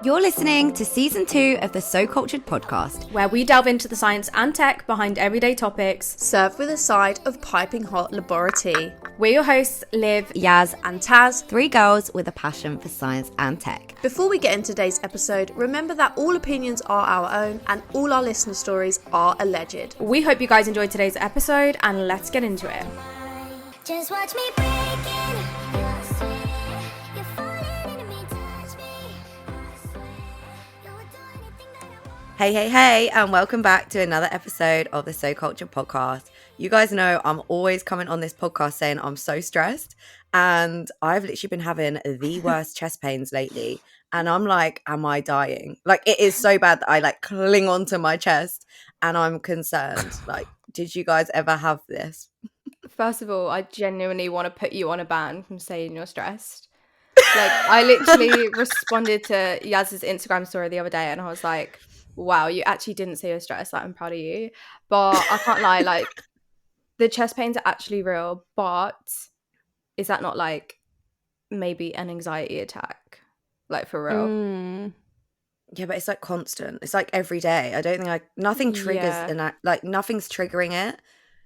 You're listening to season 2 of the So Cultured podcast, where we delve into the science and tech behind everyday topics, served with a side of piping hot laboratory. We're your hosts, Liv, Yaz, and Taz, 3 girls with a passion for science and tech. Before we get into today's episode, remember that all opinions are our own and all our listener stories are alleged. We hope you guys enjoyed today's episode, and let's get into it. Just watch me breaking. Hey, and welcome back to another episode of the So Cultured podcast. You guys know I'm always coming on this podcast saying I'm so stressed, and I've literally been having the worst chest pains lately, and I'm like, am I dying? Like, it is so bad that I like cling onto my chest and I'm concerned. Like, did you guys ever have this? First of all, I genuinely want to put you on a ban from saying you're stressed. Like, I literally responded to Yaz's Instagram story the other day and I was like, wow, you actually didn't say you're stressed. Like, I'm proud of you. But I can't lie, like, the chest pains are actually real, but is that not like maybe an anxiety attack? Like, for real? Yeah, but it's like constant. It's like every day. I don't think nothing triggers like nothing's triggering it.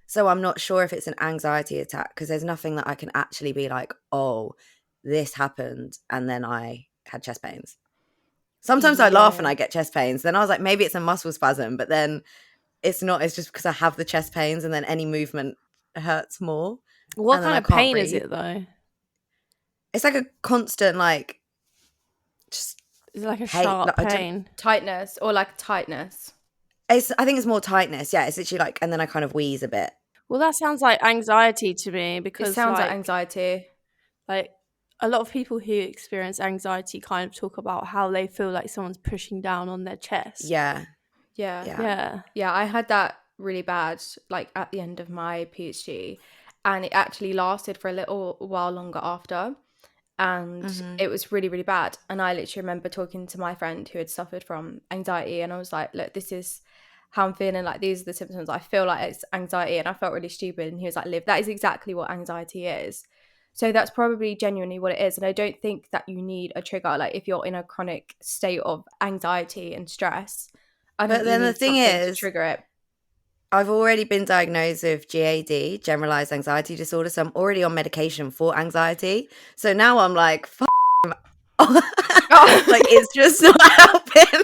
So I'm not sure if it's an anxiety attack because there's nothing that I can actually be like, oh, this happened and then I had chest pains. Sometimes I laugh and I get chest pains. Then I was like, maybe it's a muscle spasm, but then it's not. It's just because I have the chest pains and then any movement hurts more. What kind of pain is it though? It's like a constant like just is it like a sharp pain? Tightness or like tightness? I think it's more tightness. Yeah, it's literally like, and then I kind of wheeze a bit. Well, that sounds like anxiety to me because it sounds like anxiety. Like a lot of people who experience anxiety kind of talk about how they feel like someone's pushing down on their chest. Yeah. I had that really bad, like at the end of my PhD, and it actually lasted for a little while longer after. And it was really, really bad. And I literally remember talking to my friend who had suffered from anxiety, and I was like, look, this is how I'm feeling. Like, these are the symptoms. I feel like it's anxiety. And I felt really stupid. And he was like, Liv, that is exactly what anxiety is. So that's probably genuinely what it is. And I don't think that you need a trigger. Like, if you're in a chronic state of anxiety and stress, but then the thing is, to trigger it. I've already been diagnosed with GAD, generalized anxiety disorder. So I'm already on medication for anxiety. So now I'm like, like, it's just not helping.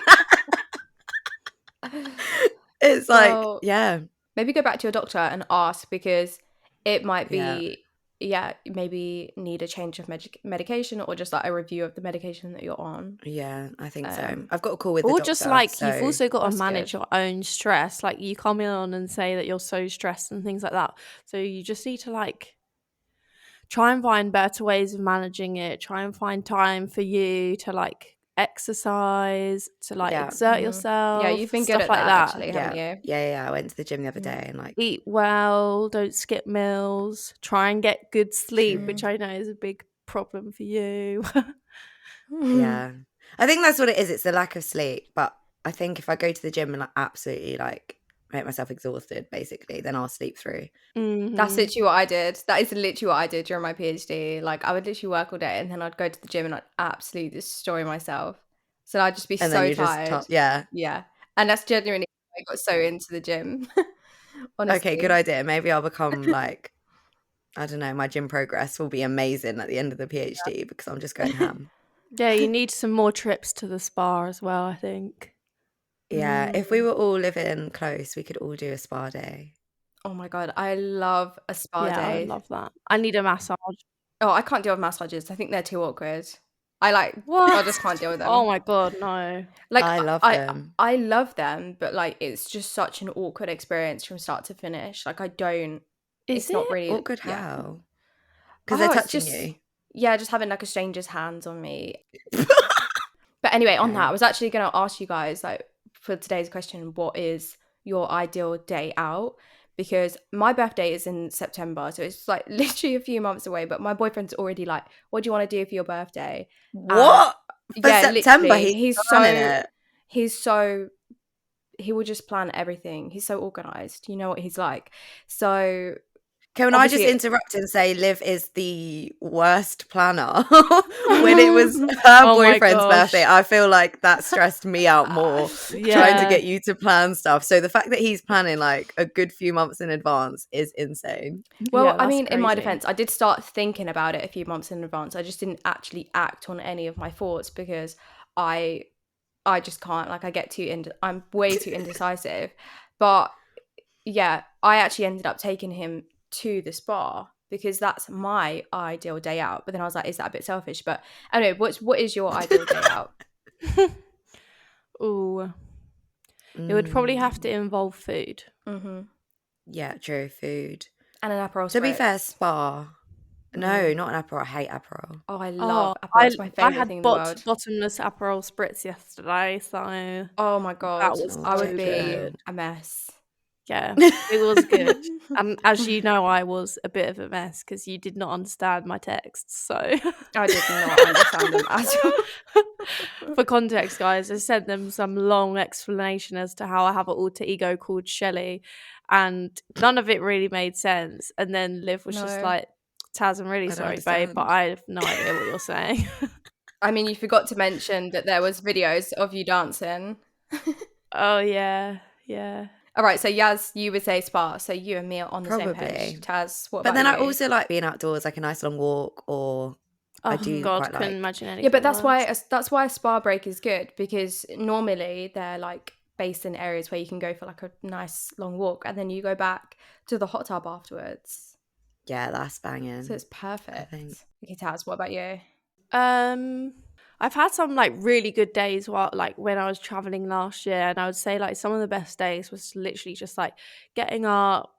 It's like, yeah. Maybe go back to your doctor and ask, because it might be, maybe need a change of medication or just like a review of the medication that you're on. Yeah, I think so. I've got a call with the doctor. Or just like, you've also got to manage your own stress. Like, you come in on and say that you're so stressed and things like that. So you just need to like try and find better ways of managing it. Try and find time for you to like exercise, to like exert yourself. Yeah, you've been good at like that actually, haven't you? Yeah. I went to the gym the other day and like eat well, don't skip meals, try and get good sleep, which I know is a big problem for you. Yeah, I think that's what it is. It's the lack of sleep. But I think if I go to the gym and like absolutely like make myself exhausted, basically, then I'll sleep through. That's literally what I did. That is literally what I did during my PhD. Like, I would literally work all day and then I'd go to the gym and I'd absolutely destroy myself. So I'd just be so tired. Yeah. And that's genuinely why I got so into the gym. Honestly. Okay, good idea. Maybe I'll become like, I don't know, my gym progress will be amazing at the end of the PhD because I'm just going ham. Yeah, you need some more trips to the spa as well, I think. Yeah, if we were all living close, we could all do a spa day. Oh my God, I love a spa day. I love that. I need a massage. Oh, I can't deal with massages. I think they're too awkward. I just can't deal with them. Oh my God, no. Like, I love them. I love them, but like, it's just such an awkward experience from start to finish. Like, I don't. It's not really awkward. How? Because they're touching you. Yeah, just having like a stranger's hands on me. But anyway, on that, I was actually going to ask you guys, like, for today's question, what is your ideal day out? Because my birthday is in September, so it's like literally a few months away, but my boyfriend's already like, what do you want to do for your birthday? What? For September? He will just plan everything. He's so organized. You know what he's like. So Can I just interrupt and say Liv is the worst planner? When it was her boyfriend's birthday, I feel like that stressed me out more, trying to get you to plan stuff. So the fact that he's planning like a good few months in advance is insane. Well, I mean, crazy. In my defense, I did start thinking about it a few months in advance. I just didn't actually act on any of my thoughts because I just can't. Like, I get I'm way too indecisive. But yeah, I actually ended up taking him to the spa because that's my ideal day out. But then I was like, is that a bit selfish? But anyway, what is your ideal day out? Ooh, it would probably have to involve food. Mm-hmm. Yeah, true, food and an Aperol. To be fair, spa. No, not an Aperol. I hate Aperol. Oh, I love Aperol. It's my favourite thing in the world. Bottomless Aperol spritz yesterday, so oh my god, I would be a mess. Yeah, it was good. And as you know, I was a bit of a mess because you did not understand my texts. So I did not understand them at all. For context, guys, I sent them some long explanation as to how I have an alter ego called Shelley, and none of it really made sense. And then Liv was just like, Taz, I'm really sorry, babe, but I have no idea what you're saying. I mean, you forgot to mention that there was videos of you dancing. Oh, yeah. All right, so Yaz, you would say spa, so you and me are on the same page. Taz, what about you? But then I also like being outdoors, like a nice long walk, or I do quite couldn't imagine anything. Yeah, but that's why a spa break is good, because normally they're like based in areas where you can go for like a nice long walk, and then you go back to the hot tub afterwards. Yeah, that's banging. So it's perfect. Okay, Taz, what about you? I've had some like really good days when I was traveling last year, and I would say like some of the best days was literally just like getting up,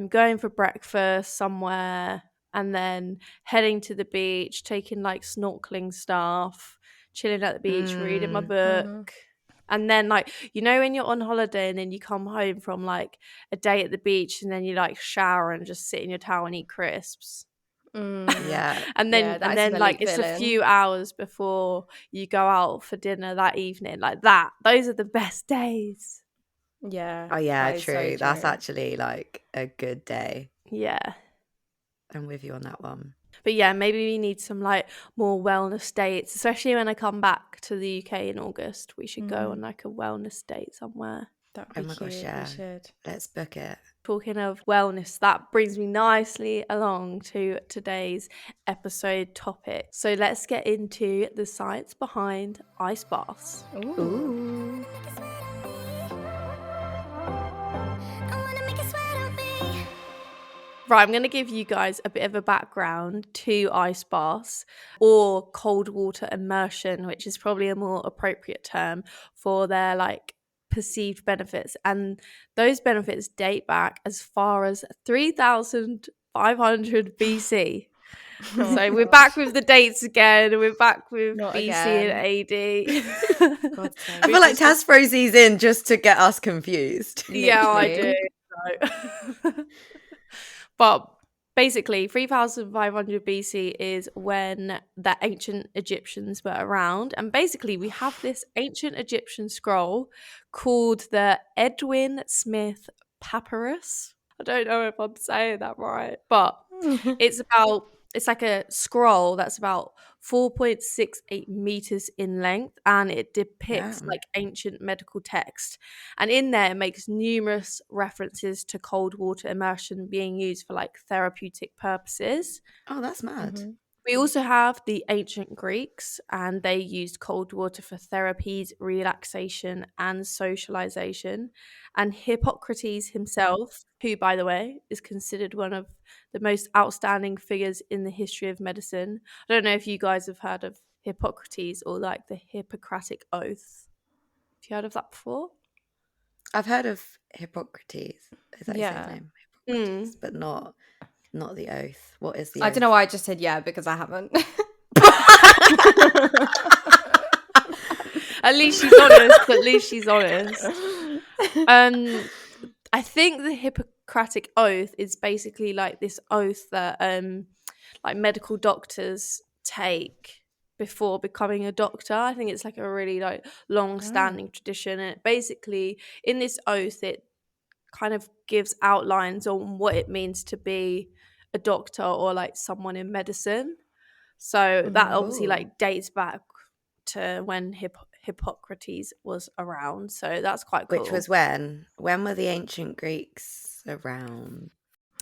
going for breakfast somewhere, and then heading to the beach, taking like snorkeling stuff, chilling at the beach, reading my book. And then like, you know, when you're on holiday and then you come home from like a day at the beach and then you like shower and just sit in your towel and eat crisps. Yeah. And then like it's a few hours before you go out for dinner that evening, like that. Those are the best days. Yeah. Oh yeah, true. So that's actually like a good day. Yeah. I'm with you on that one. But yeah, maybe we need some like more wellness dates, especially when I come back to the UK in August. We should go on like a wellness date somewhere. That would be cute. Gosh, yeah. We should. Let's book it. Talking of wellness, that brings me nicely along to today's episode topic. So let's get into the science behind ice baths. Ooh. Right, I'm going to give you guys a bit of a background to ice baths, or cold water immersion, which is probably a more appropriate term for their like perceived benefits. And those benefits date back as far as 3,500 BC. So we're back with the dates again. We're back with Not BC again. and AD. I feel like Taz throws these in just to get us confused. Yeah, I do. But basically, 3,500 BC is when the ancient Egyptians were around. And basically, we have this ancient Egyptian scroll called the Edwin Smith Papyrus. I don't know if I'm saying that right, but it's like a scroll that's about 4.68 meters in length, and it depicts like ancient medical text. And in there, it makes numerous references to cold water immersion being used for like therapeutic purposes. Oh, that's mad. Mm-hmm. We also have the ancient Greeks, and they used cold water for therapies, relaxation, and socialization. And Hippocrates himself, who, by the way, is considered one of the most outstanding figures in the history of medicine. I don't know if you guys have heard of Hippocrates or like the Hippocratic Oath. Have you heard of that before? I've heard of Hippocrates. Is that his name? Hippocrates, but not the oath. What is the oath? I don't know why I just said yeah, because I haven't. At least she's honest. I think the Hippocratic Oath is basically like this oath that like medical doctors take before becoming a doctor. I think it's like a really like long-standing tradition, and it basically in this oath it kind of gives outlines on what it means to be a doctor or like someone in medicine. So that obviously like dates back to when Hippocrates was around. So that's quite cool. Which was when? When were the ancient Greeks around?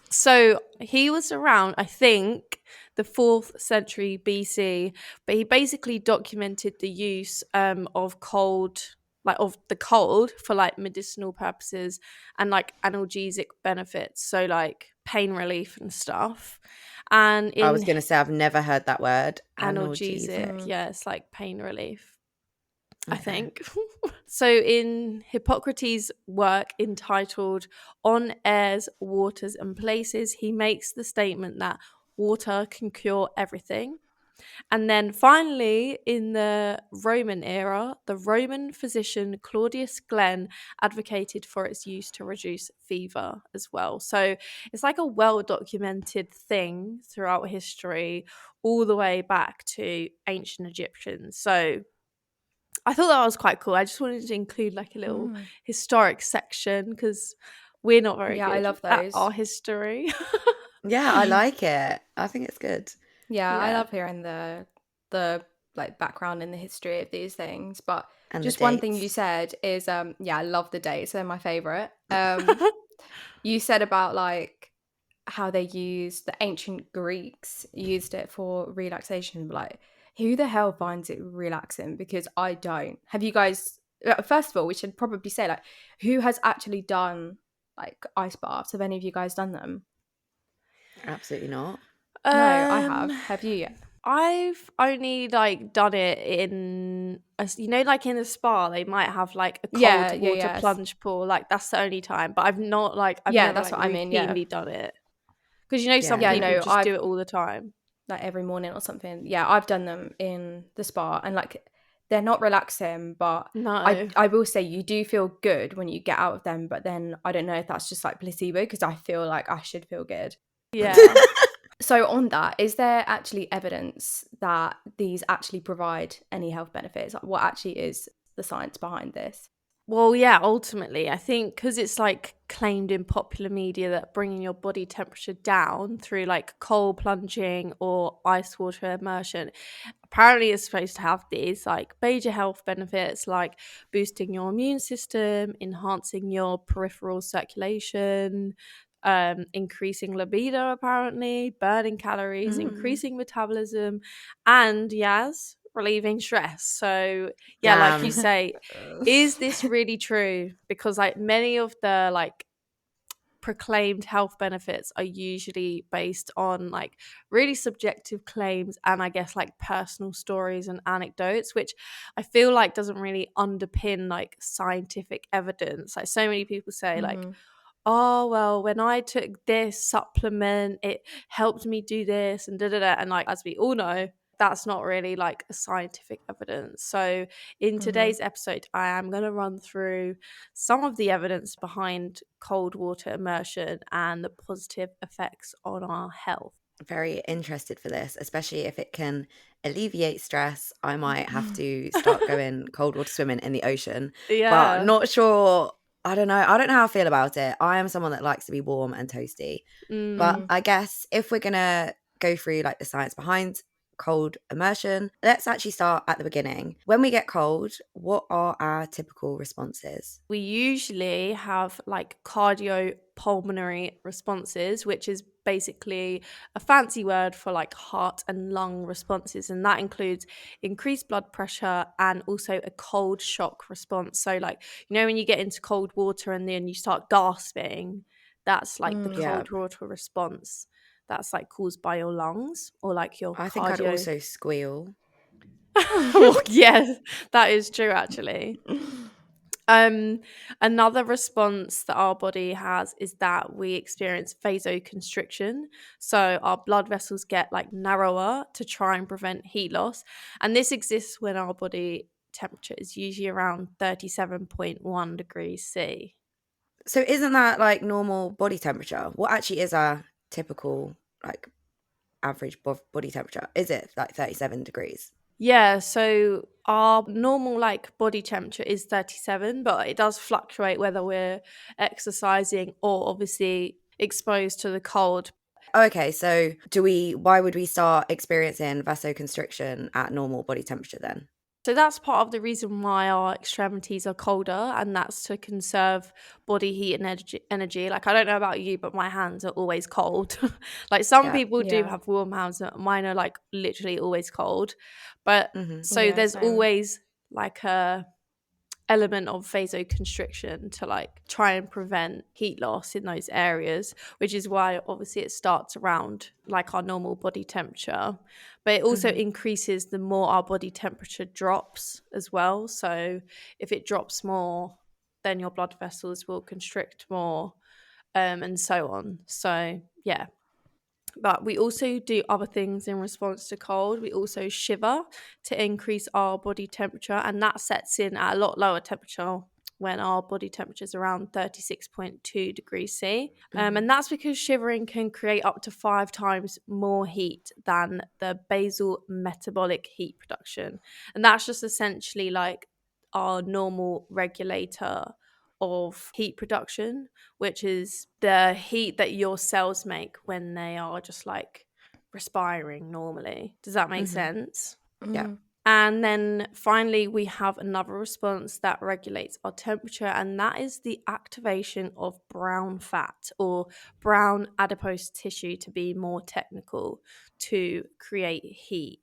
So he was around, I think, the 4th century BC, but he basically documented the use of the cold for like medicinal purposes and like analgesic benefits, so like pain relief and stuff. And I was going to say, I've never heard that word. Analgesic, yeah, it's like pain relief. Okay. I think. So in Hippocrates' work entitled On Airs, Waters and Places, he makes the statement that water can cure everything. And then finally, in the Roman era, the Roman physician Claudius Glen advocated for its use to reduce fever as well. So it's like a well-documented thing throughout history, all the way back to ancient Egyptians. So I thought that was quite cool. I just wanted to include like a little historic section because we're not very good I love at those. our history. Yeah, I like it. I think it's good. Yeah, I love hearing the like background in the history of these things. But and just one thing you said is I love the dates. They're my favorite. You said about like how they used the ancient Greeks used it for relaxation. Like, who the hell finds it relaxing? Because I don't. Have you guys? First of all, we should probably say like, who has actually done like ice baths? Have any of you guys done them? Absolutely not. No, I have. Have you yet? I've only like done it in like in a spa they might have like a cold water plunge pool, like that's the only time, but I've never that's like what I mean, done it, because some people just do it all the time, like every morning or something. I've done them in the spa, and like they're not relaxing, but no, I will say you do feel good when you get out of them, but then I don't know if that's just like placebo, because I feel like I should feel good. So on that, is there actually evidence that these actually provide any health benefits? Like, what actually is the science behind this? Well, yeah, ultimately, I think because it's like claimed in popular media that bringing your body temperature down through like cold plunging or ice water immersion apparently is supposed to have these like major health benefits, like boosting your immune system, enhancing your peripheral circulation, increasing libido, apparently, burning calories, increasing metabolism, and relieving stress. So like you say, is this really true? Because like many of the like proclaimed health benefits are usually based on like really subjective claims and I guess like personal stories and anecdotes, which I feel like doesn't really underpin like scientific evidence. Like so many people say like, oh well, when I took this supplement it helped me do this and and like, as we all know, that's not really like a scientific evidence. So in today's episode I am going to run through some of the evidence behind cold water immersion and the positive effects on our health. Very interested for this, especially if it can alleviate stress. I might have to start going cold water swimming in the ocean. But not sure. I don't know how I feel about it. I am someone that likes to be warm and toasty. But I guess if we're going to go through like the science behind cold immersion, let's actually start at the beginning. When we get cold, what are our typical responses? We usually have like cardiopulmonary responses, which is basically a fancy word for like heart and lung responses, and that includes increased blood pressure and also a cold shock response. So like, you know, when you get into cold water and then you start gasping, that's like the cold water response. That's like caused by your lungs or like your I think I'd also squeal. Yes, that is true actually. Another response that our body has is that we experience vasoconstriction. So our blood vessels get like narrower to try and prevent heat loss. And this exists when our body temperature is usually around 37.1 degrees C. So isn't that like normal body temperature? What actually is our typical like average body temperature? Is it like 37 degrees? Yeah, so our normal like body temperature is 37, but it does fluctuate whether we're exercising or obviously exposed to the cold. Okay, so why would we start experiencing vasoconstriction at normal body temperature then? So that's part of the reason why our extremities are colder, and that's to conserve body heat and energy. Like, I don't know about you, but my hands are always cold. Like, some people do have warm hands, mine are like literally always cold. But so there's always like a element of vasoconstriction to like try and prevent heat loss in those areas, which is why obviously it starts around like our normal body temperature, but it also increases the more our body temperature drops as well. So if it drops more, then your blood vessels will constrict more, and so on. So yeah. But we also do other things in response to cold. We also shiver to increase our body temperature, and that sets in at a lot lower temperature when our body temperature is around 36.2 degrees C. And that's because shivering can create up to 5 times more heat than the basal metabolic heat production. And that's just essentially like our normal regulator of heat production, which is the heat that your cells make when they are just like respiring normally. Does that make sense? Yeah. And then finally, we have another response that regulates our temperature, and that is the activation of brown fat or brown adipose tissue, to be more technical, to create heat.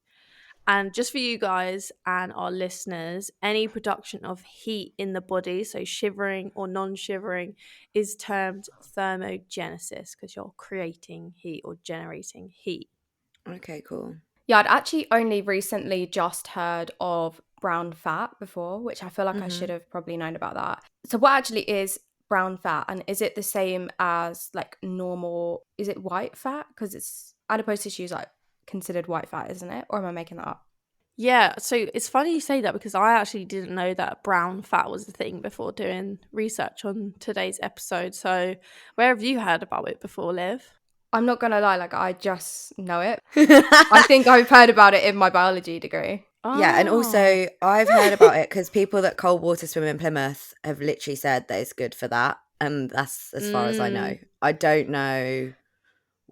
And just for you guys and our listeners, any production of heat in the body, so shivering or non-shivering, is termed thermogenesis because you're creating heat or generating heat. Okay, cool. Yeah, I'd actually only recently just heard of brown fat before, which I feel like I should have probably known about that. So what actually is brown fat, and is it the same as like normal, is it white fat? Because it's adipose tissue is like considered white fat, isn't it? Or am I making that up? Yeah, so it's funny you say that because I actually didn't know that brown fat was a thing before doing research on today's episode. So where have you heard about it before, Liv? I'm not going to lie, like I just know it. I think I've heard about it in my biology degree. Yeah, and also I've heard about it because people that cold water swim in Plymouth have literally said that it's good for that. And that's as far as I know. I don't know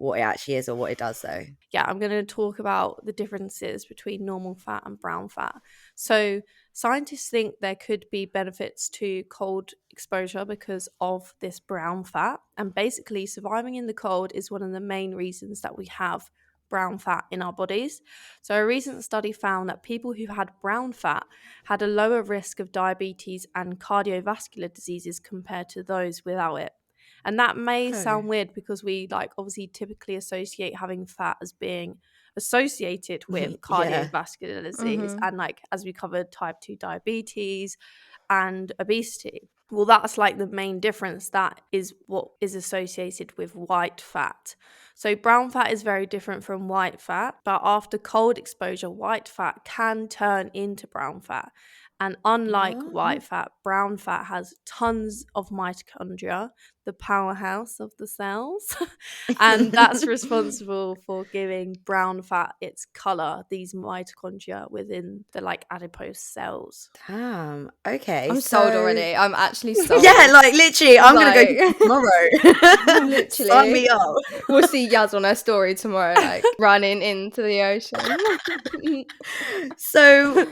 what it actually is or what it does though. Yeah, I'm going to talk about the differences between normal fat and brown fat. So scientists think there could be benefits to cold exposure because of this brown fat. And basically surviving in the cold is one of the main reasons that we have brown fat in our bodies. So a recent study found that people who had brown fat had a lower risk of diabetes and cardiovascular diseases compared to those without it. And that may sound weird because we like obviously typically associate having fat as being associated with cardiovascular disease and like as we covered type 2 diabetes and obesity. Well, that's like the main difference. That is what is associated with white fat. So brown fat is very different from white fat, but after cold exposure, white fat can turn into brown fat. And unlike white fat, brown fat has tons of mitochondria, the powerhouse of the cells. And that's responsible for giving brown fat its color, these mitochondria within the like adipose cells. Damn. Okay. I'm sold already. I'm actually sold. Yeah, like literally, I'm going to go tomorrow. Literally. Sign me up. We'll see Yaz on her story tomorrow, like running into the ocean. So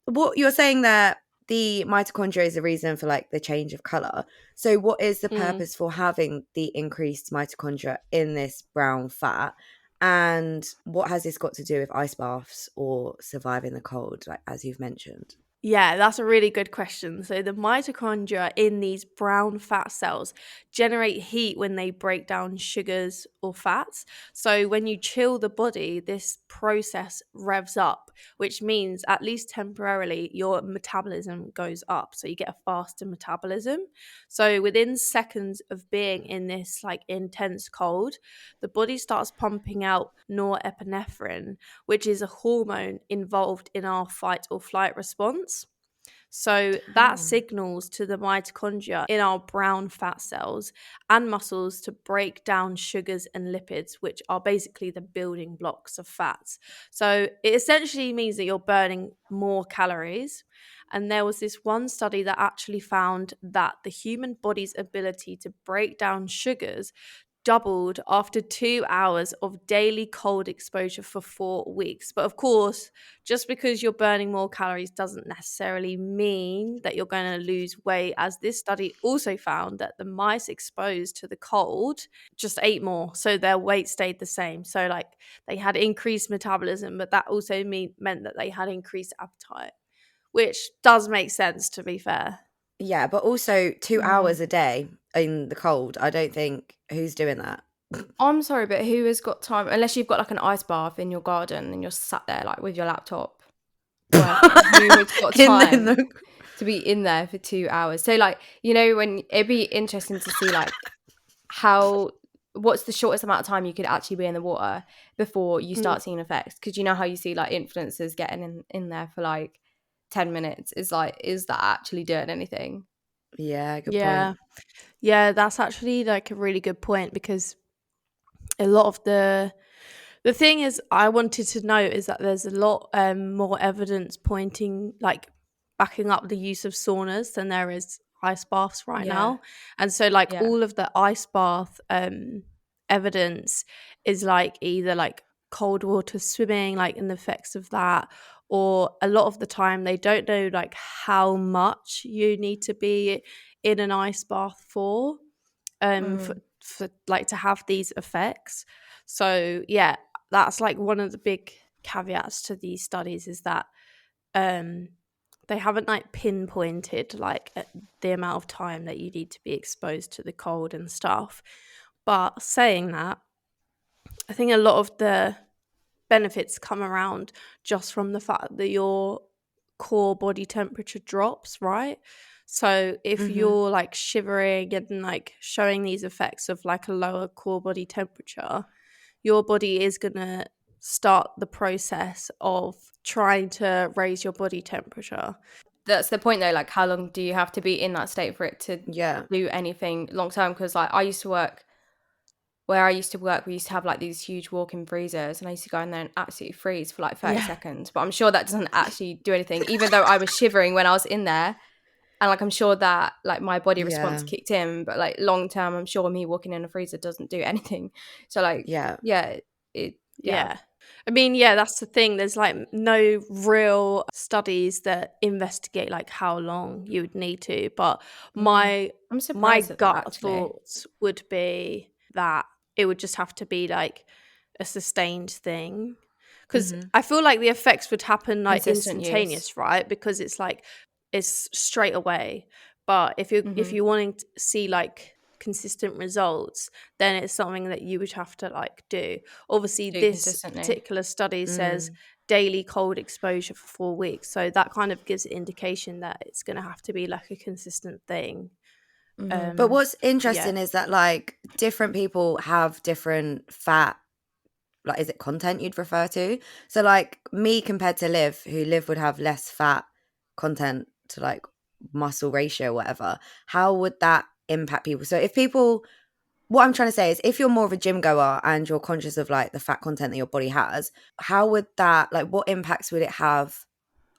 what you're saying there, the mitochondria is the reason for like the change of color. So what is the purpose for having the increased mitochondria in this brown fat? And what has this got to do with ice baths or surviving the cold, like as you've mentioned? Yeah, that's a really good question. So the mitochondria in these brown fat cells generate heat when they break down sugars or fats. So when you chill the body, this process revs up, which means at least temporarily your metabolism goes up. So you get a faster metabolism. So within seconds of being in this like intense cold, the body starts pumping out norepinephrine, which is a hormone involved in our fight or flight response. So that signals to the mitochondria in our brown fat cells and muscles to break down sugars and lipids, which are basically the building blocks of fats. So it essentially means that you're burning more calories. And there was this one study that actually found that the human body's ability to break down sugars doubled after 2 hours of daily cold exposure for 4 weeks. But of course, just because you're burning more calories doesn't necessarily mean that you're going to lose weight, as this study also found that the mice exposed to the cold just ate more, so their weight stayed the same. So like they had increased metabolism, but that also meant that they had increased appetite, which does make sense, to be fair. Yeah, but also 2 hours a day in the cold. I don't think, who's doing that? I'm sorry, but who has got time, unless you've got like an ice bath in your garden and you're sat there like with your laptop working, who has got time to be in there for 2 hours? So like, you know, when it'd be interesting to see like what's the shortest amount of time you could actually be in the water before you start seeing effects? Because you know how you see like influencers getting in there for like 10 minutes, is that actually doing anything? Yeah, good point. Yeah, that's actually like a really good point, because a lot of the thing is, I wanted to note is that there's a lot more evidence pointing, like backing up the use of saunas than there is ice baths right now. And so like all of the ice bath evidence is like either like cold water swimming, like in the effects of that, or a lot of the time they don't know like how much you need to be in an ice bath for like to have these effects. So yeah, that's like one of the big caveats to these studies, is that they haven't like pinpointed like the amount of time that you need to be exposed to the cold and stuff. But saying that, I think a lot of the benefits come around just from the fact that your core body temperature drops, right? So if you're like shivering and like showing these effects of like a lower core body temperature, your body is going to start the process of trying to raise your body temperature. That's the point though, like how long do you have to be in that state for it to do anything long term? Because like I used to work where I used to work, we used to have like these huge walk-in freezers, and I used to go in there and absolutely freeze for like 30 seconds. But I'm sure that doesn't actually do anything, even though I was shivering when I was in there. And like I'm sure that like my body response kicked in, but like long term, I'm sure me walking in a freezer doesn't do anything. So like I mean, that's the thing. There's like no real studies that investigate like how long you would need to. But my gut thoughts would be that it would just have to be like a sustained thing, because I feel like the effects would happen like instantaneous, right? Because it's like it's straight away. But if you're wanting to see like consistent results, then it's something that you would have to like do. Obviously, this particular study says daily cold exposure for 4 weeks, so that kind of gives an indication that it's going to have to be like a consistent thing. But what's interesting is that like different people have different fat, like, is it content you'd refer to? So like me compared to Liv would have less fat content to like muscle ratio, whatever. How would that impact people? So if people, what I'm trying to say is, if you're more of a gym goer and you're conscious of like the fat content that your body has, how would that, like, what impacts would it have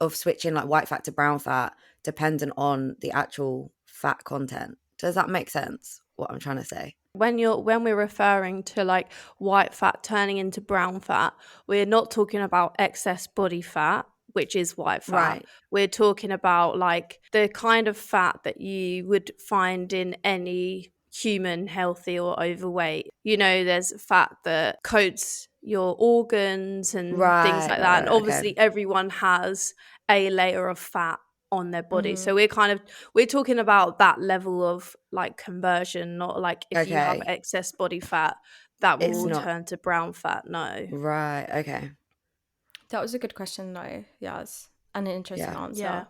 of switching like white fat to brown fat dependent on the actual fat content? Does that make sense, what I'm trying to say? When we're referring to like white fat turning into brown fat, we're not talking about excess body fat, which is white fat. Right. We're talking about like the kind of fat that you would find in any human, healthy or overweight. You know, there's fat that coats your organs and things like that. And obviously everyone has a layer of fat on their body. So we're talking about that level of like conversion, not like if you have excess body fat that will turn to brown fat. No. Right. Okay. That was a good question though. Yes. And an interesting answer.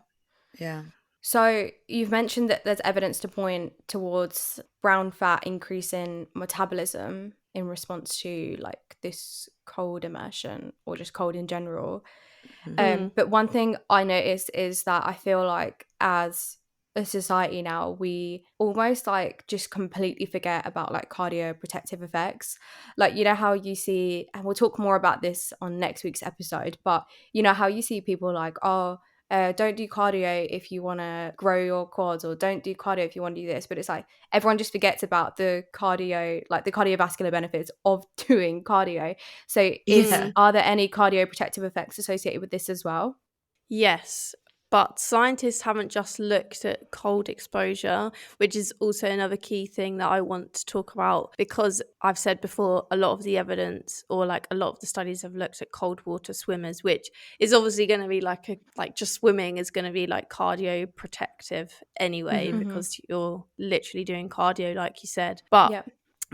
Yeah. So you've mentioned that there's evidence to point towards brown fat increasing metabolism in response to like this cold immersion or just cold in general. But one thing I noticed is that I feel like as a society now, we almost like just completely forget about like cardioprotective effects. Like, you know how you see, and we'll talk more about this on next week's episode, but you know how you see people like, oh, don't do cardio if you want to grow your quads, or don't do cardio if you want to do this. But it's like everyone just forgets about the cardio, like the cardiovascular benefits of doing cardio. So are there any cardioprotective effects associated with this as well? Yes, but scientists haven't just looked at cold exposure, which is also another key thing that I want to talk about, because I've said before, a lot of the evidence or like a lot of the studies have looked at cold water swimmers, which is obviously going to be like just swimming is going to be like cardio protective anyway, because you're literally doing cardio, like you said. But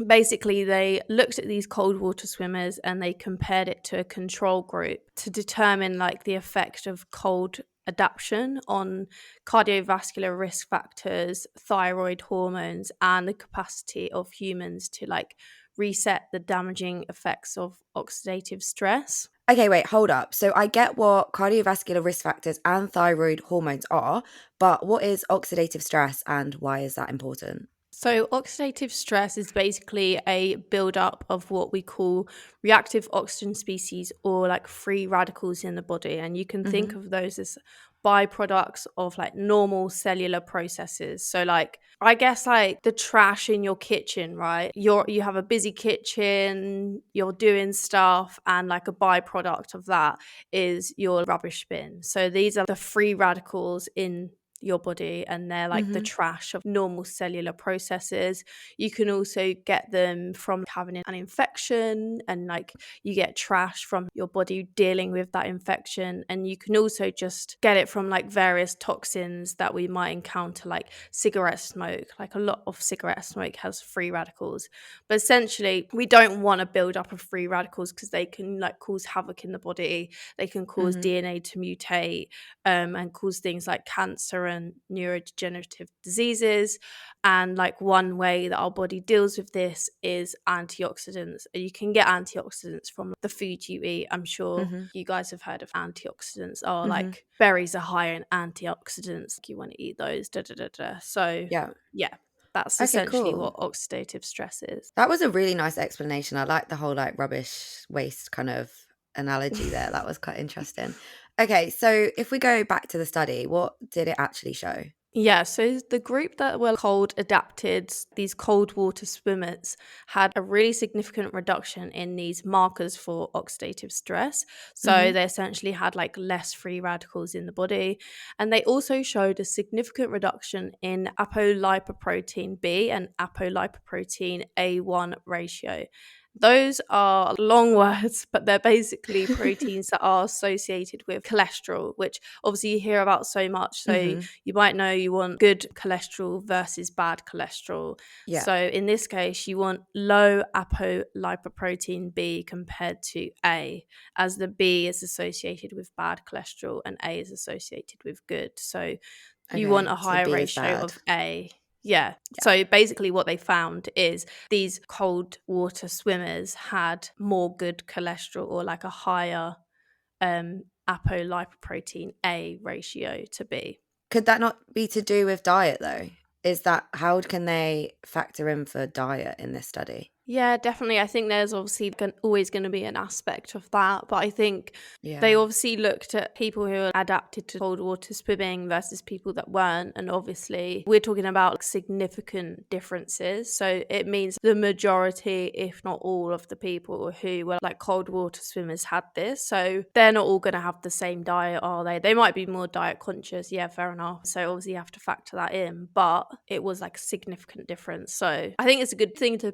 basically they looked at these cold water swimmers and they compared it to a control group to determine like the effect of cold adaptation on cardiovascular risk factors, thyroid hormones, and the capacity of humans to like reset the damaging effects of oxidative stress. Okay, wait, hold up. So I get what cardiovascular risk factors and thyroid hormones are, but what is oxidative stress and why is that important? So oxidative stress is basically a buildup of what we call reactive oxygen species, or like free radicals in the body. And you can think of those as byproducts of like normal cellular processes. So like, I guess like the trash in your kitchen, right? You have a busy kitchen, you're doing stuff, and like a byproduct of that is your rubbish bin. So these are the free radicals in your body, and they're like the trash of normal cellular processes. You can also get them from having an infection, and like you get trash from your body dealing with that infection. And you can also just get it from like various toxins that we might encounter, like cigarette smoke. Like a lot of cigarette smoke has free radicals, but essentially we don't want to build up of free radicals because they can like cause havoc in the body. They can cause DNA to mutate, and cause things like cancer and neurodegenerative diseases. And like one way that our body deals with this is antioxidants. You can get antioxidants from the food you eat. I'm sure you guys have heard of antioxidants. Like berries are high in antioxidants. You want to eat those. So yeah, that's essentially what oxidative stress is. That was a really nice explanation. I like the whole like rubbish waste kind of analogy there. That was quite interesting. Okay, so if we go back to the study, what did it actually show? Yeah, so the group that were cold adapted, these cold water swimmers, had a really significant reduction in these markers for oxidative stress. So they essentially had like less free radicals in the body. And they also showed a significant reduction in apolipoprotein B and apolipoprotein A1 ratio. Those are long words, but they're basically proteins that are associated with cholesterol, which obviously you hear about so much. So you might know you want good cholesterol versus bad cholesterol. Yeah. So in this case, you want low apolipoprotein B compared to A, as the B is associated with bad cholesterol and A is associated with good. So you want a higher ratio of A. Yeah. So basically what they found is these cold water swimmers had more good cholesterol, or like a higher apolipoprotein A ratio to B. Could that not be to do with diet though? Is that, how can they factor in for diet in this study? Yeah, definitely. I think there's obviously always going to be an aspect of that. But I think they obviously looked at people who are adapted to cold water swimming versus people that weren't. And obviously we're talking about like significant differences. So it means the majority, if not all of the people who were like cold water swimmers had this. So they're not all going to have the same diet, are they? They might be more diet conscious. Yeah, fair enough. So obviously you have to factor that in. But it was like a significant difference. So I think it's a good thing to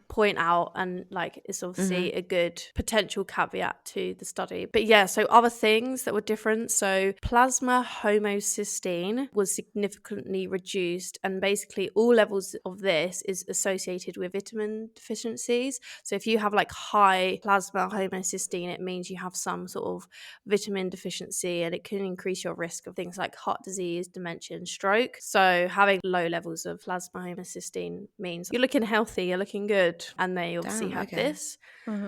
point point out, and like it's obviously a good potential caveat to the study. But yeah, so other things that were different. So plasma homocysteine was significantly reduced, and basically all levels of this is associated with vitamin deficiencies. So if you have like high plasma homocysteine, it means you have some sort of vitamin deficiency, and it can increase your risk of things like heart disease, dementia, and stroke. So having low levels of plasma homocysteine means you're looking healthy, you're looking good, and they obviously had this.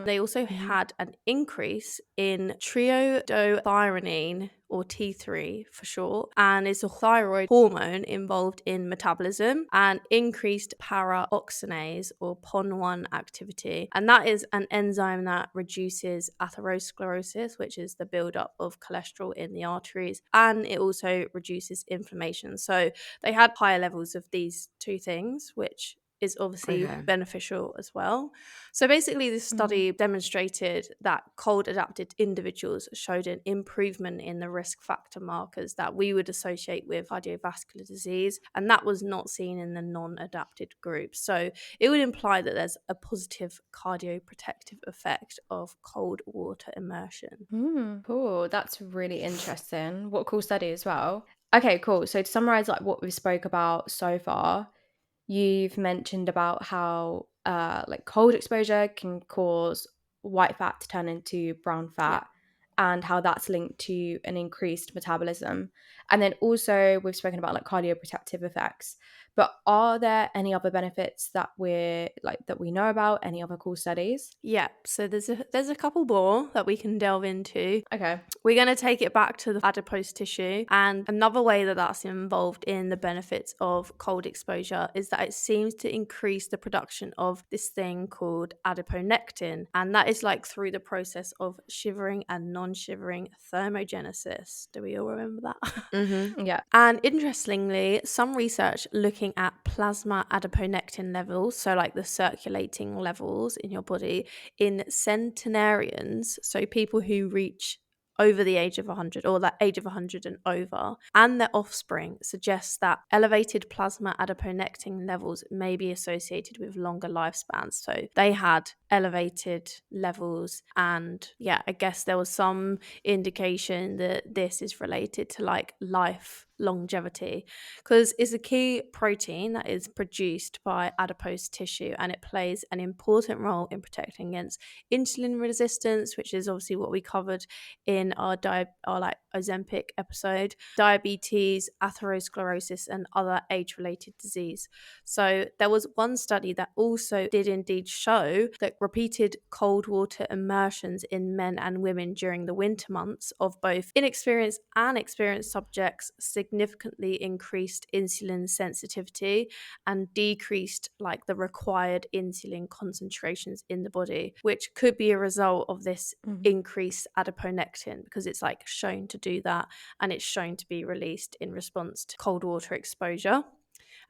They also had an increase in triiodothyronine, or T3 for short, and it's a thyroid hormone involved in metabolism, and increased paraoxinase or PON1 activity. And that is an enzyme that reduces atherosclerosis, which is the buildup of cholesterol in the arteries, and it also reduces inflammation. So they had higher levels of these two things, which is obviously beneficial as well. So basically this study demonstrated that cold adapted individuals showed an improvement in the risk factor markers that we would associate with cardiovascular disease, and that was not seen in the non-adapted group. So it would imply that there's a positive cardioprotective effect of cold water immersion. Cool, that's really interesting. What a cool study as well. Okay, cool. So to summarize like what we spoke about so far, you've mentioned about how like cold exposure can cause white fat to turn into brown fat, and how that's linked to an increased metabolism. And then also we've spoken about like cardioprotective effects. But are there any other benefits that we know about? Any other cool studies? Yeah, so there's a couple more that we can delve into. Okay. We're going to take it back to the adipose tissue, and another way that that's involved in the benefits of cold exposure is that it seems to increase the production of this thing called adiponectin, and that is like through the process of shivering and non-shivering thermogenesis. Do we all remember that? Yeah. And interestingly, some research looking at plasma adiponectin levels, so like the circulating levels in your body in centenarians, so people who reach over the age of 100, or that age of 100 and over, and their offspring, suggests that elevated plasma adiponectin levels may be associated with longer lifespans. So they had elevated levels, and yeah, I guess there was some indication that this is related to like life longevity, because it's a key protein that is produced by adipose tissue, and it plays an important role in protecting against insulin resistance, which is obviously what we covered in our like Ozempic episode, diabetes, atherosclerosis, and other age-related disease. So there was one study that also did indeed show that repeated cold water immersions in men and women during the winter months of both inexperienced and experienced subjects significantly increased insulin sensitivity and decreased like the required insulin concentrations in the body, which could be a result of this increased adiponectin, because it's like shown to do that, and it's shown to be released in response to cold water exposure.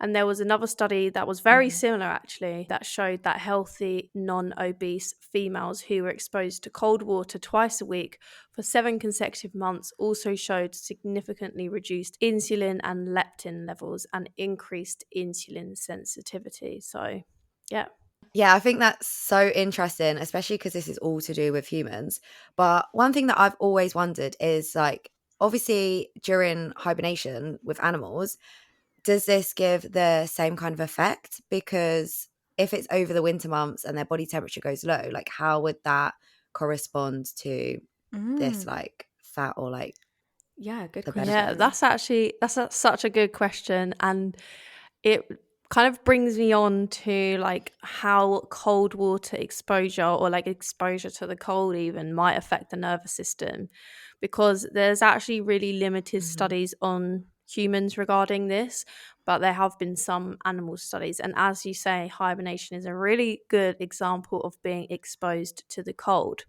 And there was another study that was very similar, actually, that showed that healthy, non-obese females who were exposed to cold water twice a week for 7 consecutive months also showed significantly reduced insulin and leptin levels and increased insulin sensitivity. So, yeah. Yeah, I think that's so interesting, especially because this is all to do with humans. But one thing that I've always wondered is, like, obviously during hibernation with animals, does this give the same kind of effect? Because if it's over the winter months and their body temperature goes low, like how would that correspond to this like fat or like good the question. Yeah, that's such a good question, and it kind of brings me on to like how cold water exposure, or like exposure to the cold even, might affect the nervous system, because there's actually really limited studies on humans regarding this, but there have been some animal studies. And as you say, hibernation is a really good example of being exposed to the cold.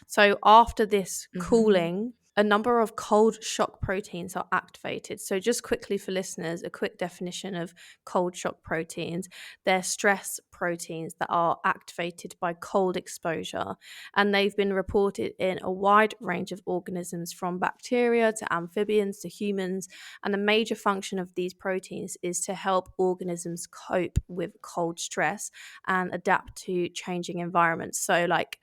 So after this cooling, a number of cold shock proteins are activated. So just quickly for listeners, a quick definition of cold shock proteins. They're stress proteins that are activated by cold exposure, and they've been reported in a wide range of organisms from bacteria to amphibians to humans. And the major function of these proteins is to help organisms cope with cold stress and adapt to changing environments. So like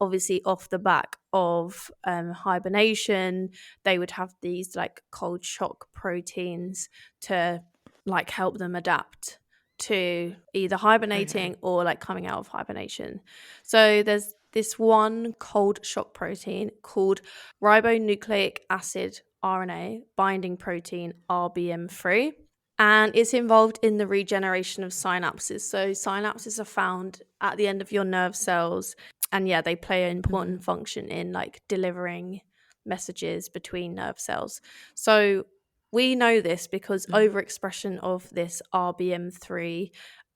obviously off the back of hibernation, they would have these like cold shock proteins to like help them adapt to either hibernating or like coming out of hibernation. So there's this one cold shock protein called ribonucleic acid RNA binding protein, RBM3, and it's involved in the regeneration of synapses. So synapses are found at the end of your nerve cells, and yeah, they play an important function in like delivering messages between nerve cells. So we know this because overexpression of this RBM3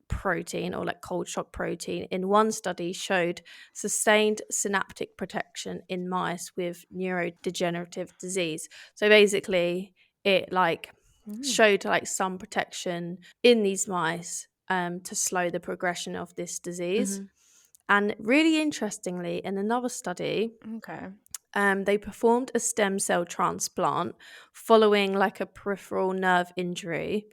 protein, or like cold shock protein, in one study showed sustained synaptic protection in mice with neurodegenerative disease. So basically it like showed like some protection in these mice to slow the progression of this disease. And really interestingly, in another study, they performed a stem cell transplant following like a peripheral nerve injury.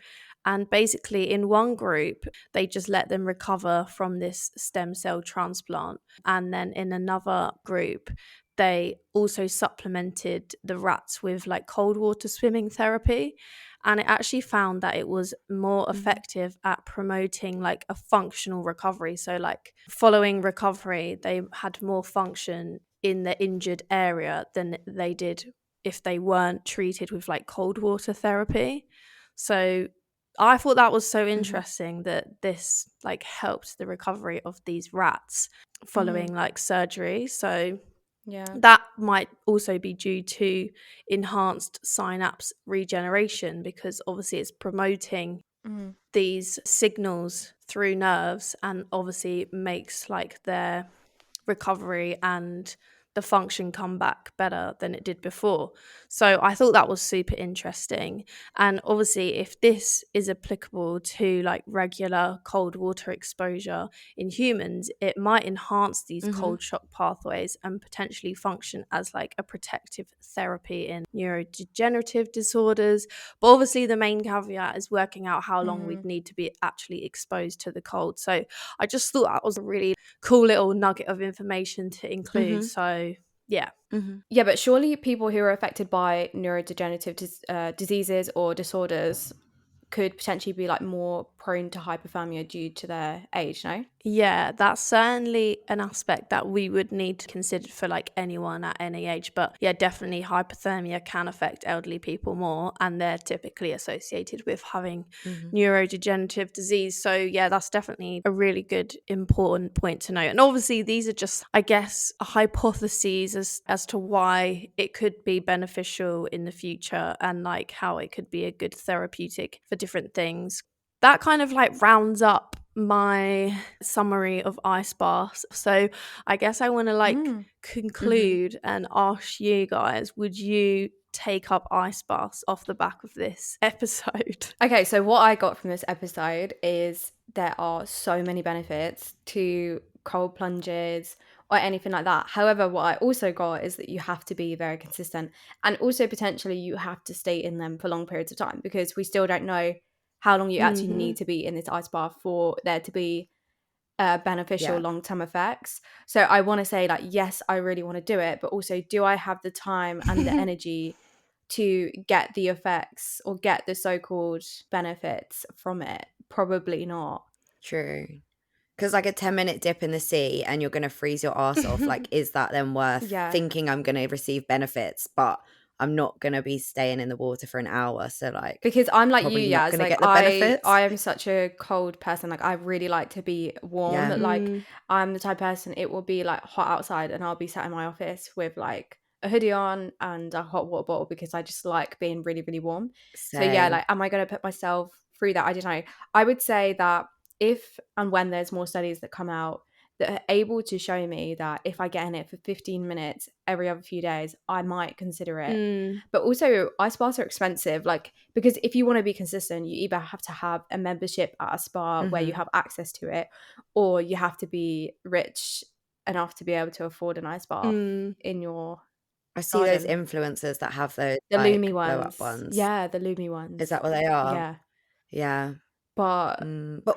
And basically in one group, they just let them recover from this stem cell transplant. And then in another group, they also supplemented the rats with like cold water swimming therapy. And it actually found that it was more effective at promoting like a functional recovery. So like following recovery, they had more function in the injured area than they did if they weren't treated with like cold water therapy. So I thought that was so interesting that this like helped the recovery of these rats following like surgery. So that might also be due to enhanced synapse regeneration, because obviously it's promoting these signals through nerves, and obviously makes like their recovery and the function come back better than it did before. So I thought that was super interesting. And obviously if this is applicable to like regular cold water exposure in humans, it might enhance these cold shock pathways and potentially function as like a protective therapy in neurodegenerative disorders. But obviously the main caveat is working out how long we'd need to be actually exposed to the cold. So I just thought that was a really cool little nugget of information to include. So yeah. Yeah, but surely people who are affected by neurodegenerative diseases or disorders could potentially be like more prone to hypothermia due to their age, no? Yeah, that's certainly an aspect that we would need to consider for like anyone at any age. But yeah, definitely hypothermia can affect elderly people more, and they're typically associated with having neurodegenerative disease. So yeah, that's definitely a really good, important point to note. And obviously these are just, I guess, hypotheses as to why it could be beneficial in the future, and like how it could be a good therapeutic for different things. That kind of like rounds up my summary of ice baths. So I guess I want to like conclude and ask you guys, would you take up ice baths off the back of this episode? Okay, so what I got from this episode is there are so many benefits to cold plunges or anything like that. However, what I also got is that you have to be very consistent, and also potentially you have to stay in them for long periods of time, because we still don't know how long you actually need to be in this ice bath for there to be beneficial long-term effects. So I want to say like, yes, I really want to do it, but also, do I have the time and the energy to get the effects or get the so-called benefits from it? Probably not. True. Because like a 10-minute dip in the sea and you're going to freeze your ass off, like, is that then worth thinking I'm going to receive benefits, but I'm not going to be staying in the water for an hour? So like, because I'm like you, not Yaz, gonna like get the benefits. I am such a cold person. Like I really like to be warm. Like I'm the type of person, it will be like hot outside and I'll be sat in my office with like a hoodie on and a hot water bottle, because I just like being really, really warm. Same. So yeah, like, am I going to put myself through that? I don't know. I would say that if and when there's more studies that come out, that are able to show me that if I get in it for 15 minutes every other few days, I might consider it. But also ice baths are expensive, like, because if you want to be consistent, you either have to have a membership at a spa where you have access to it, or you have to be rich enough to be able to afford an ice bath in your I see those influencers that have those the like Lumi blow ones. up ones. Yeah, the Lumi ones. Is that what they are? Yeah. Yeah. But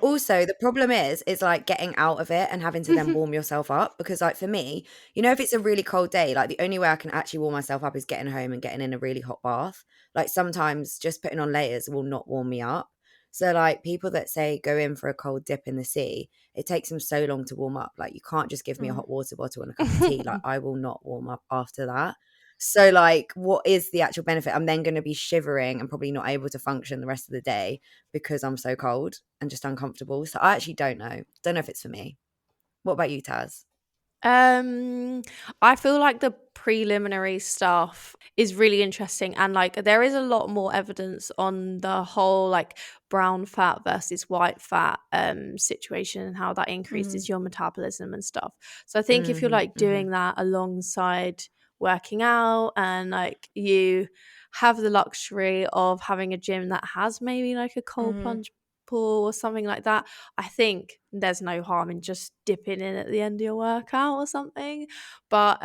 also the problem is like getting out of it and having to then warm yourself up, because like for me, you know, if it's a really cold day, like the only way I can actually warm myself up is getting home and getting in a really hot bath. Like sometimes just putting on layers will not warm me up. So like people that say go in for a cold dip in the sea, it takes them so long to warm up. Like you can't just give me a hot water bottle and a cup of tea. Like I will not warm up after that. So like what is the actual benefit? I'm then going to be shivering and probably not able to function the rest of the day because I'm so cold and just uncomfortable. So I actually don't know if it's for me. What about you, Taz? I feel like the preliminary stuff is really interesting, and like there is a lot more evidence on the whole like brown fat versus white fat situation and how that increases your metabolism and stuff. So I think if you're like doing that alongside working out, and like you have the luxury of having a gym that has maybe like a cold plunge pool or something like that, I think there's no harm in just dipping in at the end of your workout or something. But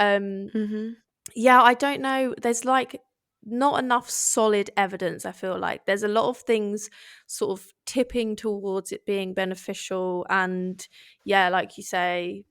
yeah, I don't know, there's like not enough solid evidence. I feel like there's a lot of things sort of tipping towards it being beneficial, and yeah, like you say,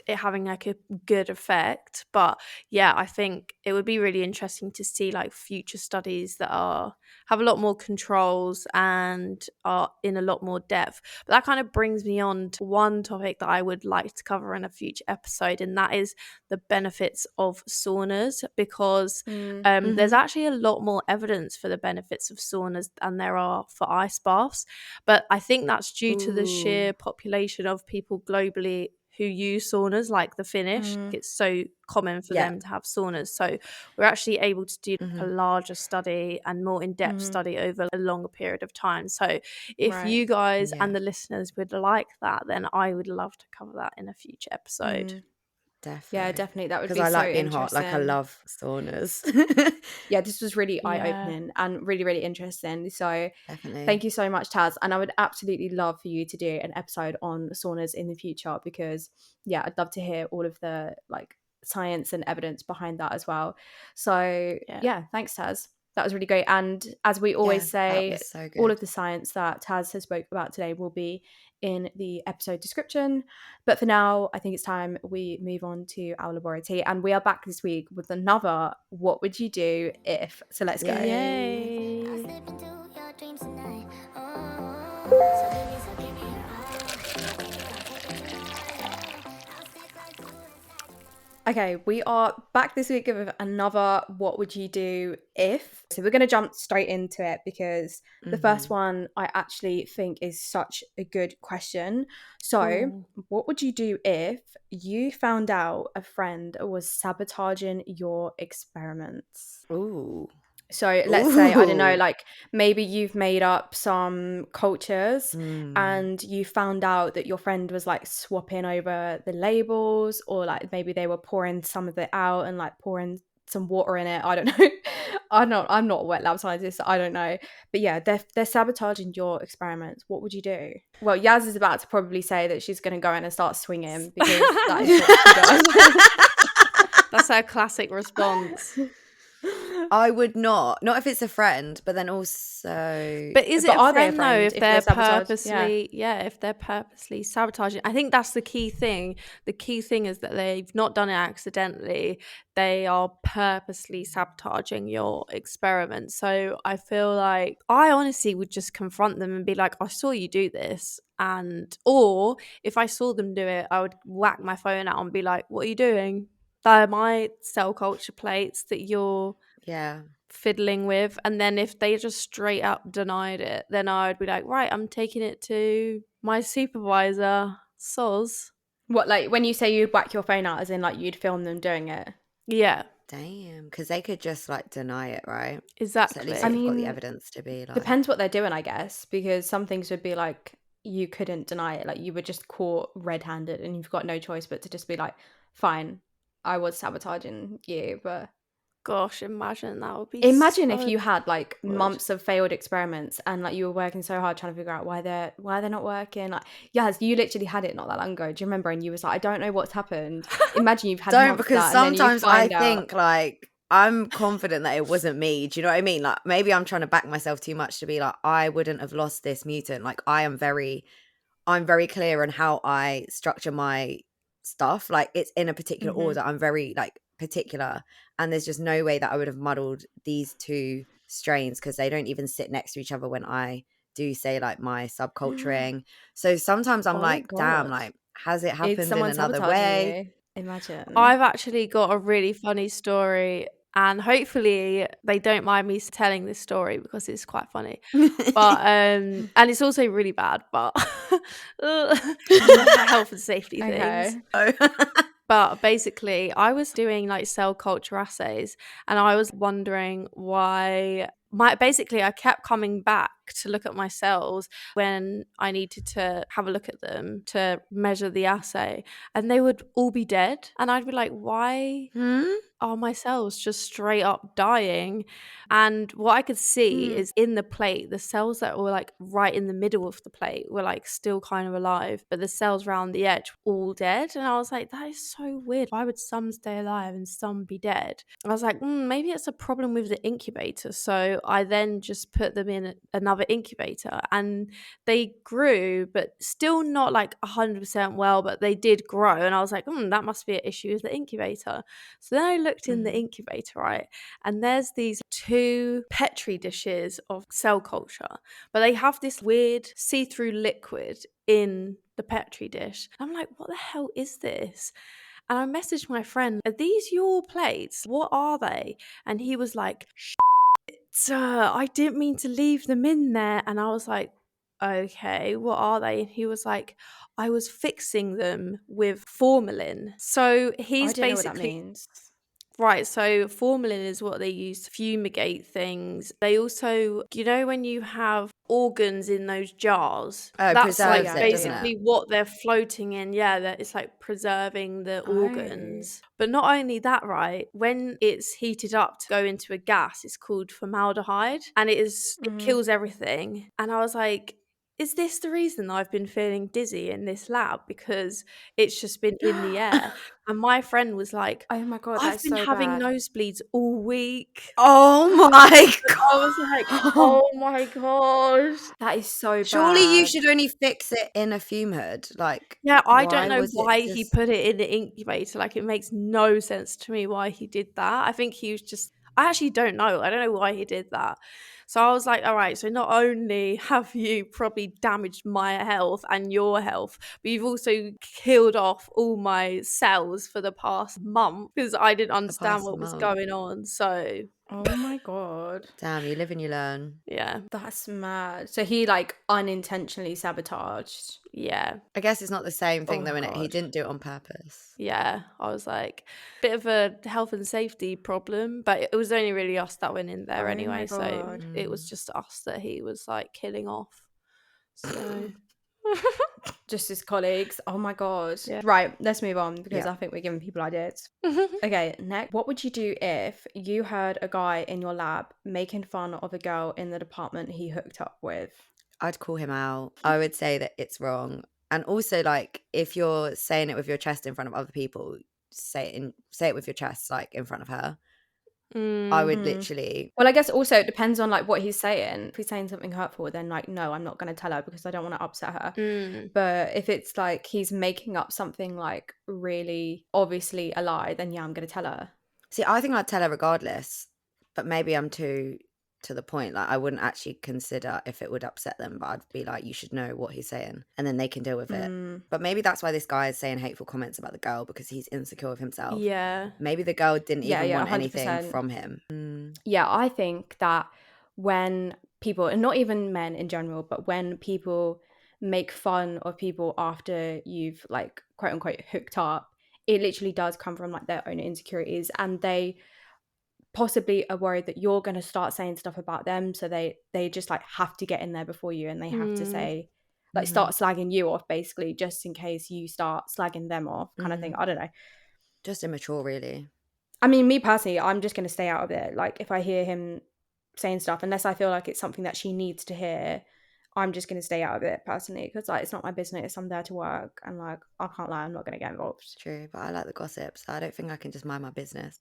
it having like a good effect. But yeah, I think it would be really interesting to see like future studies that have a lot more controls and are in a lot more depth. But that kind of brings me on to one topic that I would like to cover in a future episode, and that is the benefits of saunas, because there's actually a lot more evidence for the benefits of saunas than there are for ice baths. But I think that's due to the sheer population of people globally who use saunas, like the Finnish. It's so common for them to have saunas. So we're actually able to do a larger study and more in-depth study over a longer period of time. So if you guys and the listeners would like that, then I would love to cover that in a future episode. Definitely. Yeah, definitely. That would be because I so like being hot. Like I love saunas. Yeah, this was really eye-opening and really, really interesting. So definitely, thank you so much, Taz. And I would absolutely love for you to do an episode on saunas in the future, because yeah, I'd love to hear all of the like science and evidence behind that as well. So yeah, thanks, Taz. That was really great. And as we always say, so all of the science that Taz has spoke about today will be in the episode description. But for now, I think it's time we move on to our laboratory. And we are back this week with another What Would You Do If? So let's go. Yay. I'll slip into your dreams tonight. So give me Okay, we are back this week with another What Would You Do If? So we're going to jump straight into it, because the first one I actually think is such a good question. So what would you do if you found out a friend was sabotaging your experiments? Ooh. So let's say, I don't know, like maybe you've made up some cultures and you found out that your friend was like swapping over the labels, or like maybe they were pouring some of it out and like pouring some water in it. I don't know. I'm not a wet lab scientist, so I don't know. But yeah, they're sabotaging your experiments. What would you do? Well, Yaz is about to probably say that she's going to go in and start swinging, because that is what she does. That's her classic response. I would not if it's a friend, but then also, but is it a friend though if they're purposely if they're purposely sabotaging? I think that's the key thing. The key thing is that they've not done it accidentally, they are purposely sabotaging your experiment. So I feel like I honestly would just confront them and be like, I saw you do this. Or if I saw them do it, I would whack my phone out and be like, what are you doing? They're my cell culture plates that you're fiddling with. And then if they just straight up denied it, then I would be like, right, I'm taking it to my supervisor, soz. What, like when you say you'd whack your phone out, as in like you'd film them doing it? Yeah. Damn, because they could just like deny it, right? Exactly. So at least you've got the evidence to be like. Depends what they're doing, I guess, because some things would be like you couldn't deny it. Like, you were just caught red-handed and you've got no choice but to just be like, fine, I was sabotaging you. But gosh, imagine that would be imagine so if you had like good. months of failed experiments and like you were working so hard trying to figure out why they're not working. Like, yes, you literally had it not that long ago. Do you remember? And you was like, I don't know what's happened. Imagine you've had months because of that, and then you sometimes I find out. think like I'm confident that it wasn't me. Do you know what I mean? Like, maybe I'm trying to back myself too much to be like, I wouldn't have lost this mutant. Like, I'm very clear on how I structure my stuff. Like, it's in a particular order. I'm very like particular, and there's just no way that I would have muddled these two strains because they don't even sit next to each other when I do say like my subculturing. So sometimes I'm like, damn, like, has it happened in another way? You? Imagine. I've actually got a really funny story, and hopefully they don't mind me telling this story because it's quite funny. But and it's also really bad, but health and safety things. But basically, I was doing like cell culture assays, and I was wondering why I kept coming back to look at my cells when I needed to have a look at them to measure the assay, and they would all be dead. And I'd be like, why are my cells just straight up dying? And what I could see is in the plate, the cells that were like right in the middle of the plate were like still kind of alive, but the cells around the edge were all dead. And I was like, that is so weird. Why would some stay alive and some be dead? I was like, maybe it's a problem with the incubator. So I then just put them in another incubator, and they grew, but still not like 100% well, but they did grow. And I was like, that must be an issue with the incubator. So then I looked in the incubator, right? And there's these 2 Petri dishes of cell culture, but they have this weird see-through liquid in the Petri dish. I'm like, what the hell is this? And I messaged my friend, are these your plates? What are they? And he was like, I didn't mean to leave them in there. And I was like, okay, what are they? And he was like, I was fixing them with formalin. So he's I don't know what basically that means. Right, so formalin is what they use to fumigate things. They also, when you have organs in those jars, that's like basically what they're floating in. Yeah, it's like preserving the organs. But not only that, right? When it's heated up to go into a gas, it's called formaldehyde, and it kills everything. And I was like, is this the reason I've been feeling dizzy in this lab? Because it's just been in the air. And my friend was like, oh my God, I've been having nosebleeds all week. Oh my God. I was like, oh my gosh. That is so bad. Surely you should only fix it in a fume hood. Like, yeah, I don't know why he put it in the incubator. Like, it makes no sense to me why he did that. I think he was I actually don't know. I don't know why he did that. So I was like, all right, so not only have you probably damaged my health and your health, but you've also killed off all my cells for the past month because I didn't understand what was going on. So oh my God. Damn, you live and you learn. Yeah. That's mad. So he like unintentionally sabotaged. Yeah. I guess it's not the same thing though, innit? He didn't do it on purpose. Yeah. I was like, bit of a health and safety problem, but it was only really us that went in there anyway. So it was just us that he was like killing off. So just his colleagues. Oh my God. Yeah. Right, let's move on because I think we're giving people ideas. Okay, next. What would you do if you heard a guy in your lab making fun of a girl in the department he hooked up with? I'd call him out. I would say that it's wrong. And also, like, if you're saying it with your chest in front of other people, say it with your chest, like, in front of her. I would literally. Well, I guess also it depends on like what he's saying. If he's saying something hurtful, then like, no, I'm not going to tell her because I don't want to upset her. But if it's like he's making up something like really obviously a lie, then yeah, I'm going to tell her. See, I think I'd tell her regardless, but maybe I'm too to the point. Like, I wouldn't actually consider if it would upset them, but I'd be like, you should know what he's saying and then they can deal with it. But maybe that's why this guy is saying hateful comments about the girl, because he's insecure of himself. Yeah. Maybe the girl didn't even want 100%. anything from him. Yeah, I think that when people, and not even men in general, but when people make fun of people after you've like quote unquote hooked up, it literally does come from like their own insecurities, and they possibly are worried that you're going to start saying stuff about them, so they just like have to get in there before you, and they have to say, like start slagging you off, basically, just in case you start slagging them off, kind of thing. I don't know. Just immature, really. I mean, me personally, I'm just going to stay out of it. Like, if I hear him saying stuff, unless I feel like it's something that she needs to hear, I'm just going to stay out of it personally, because like, it's not my business. I'm there to work, and like, I can't lie, I'm not going to get involved. True, but I like the gossip, so I don't think I can just mind my business.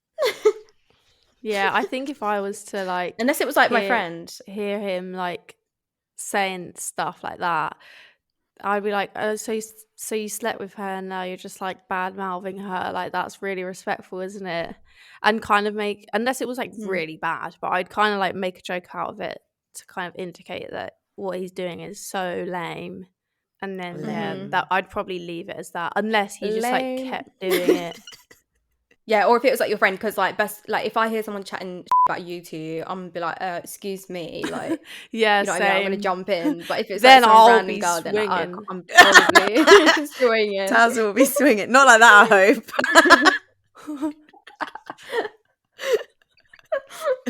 Yeah, I think if I was to like, unless it was like my friend, hear him like saying stuff like that, I'd be like, oh, so you slept with her and now you're just like bad mouthing her, like that's really respectful, isn't it? And kind of make, unless it was like really bad, but I'd kind of like make a joke out of it to kind of indicate that what he's doing is so lame. And then that I'd probably leave it as that, unless he just like kept doing it. Yeah, or if it was like your friend, because like if I hear someone chatting about you two, I'm gonna be like, excuse me, like, yeah, you know what I mean? I'm gonna jump in. But if it's then like some I'll random be girl, swinging. then I'm probably swinging. Taz will be swinging, not like that, I hope.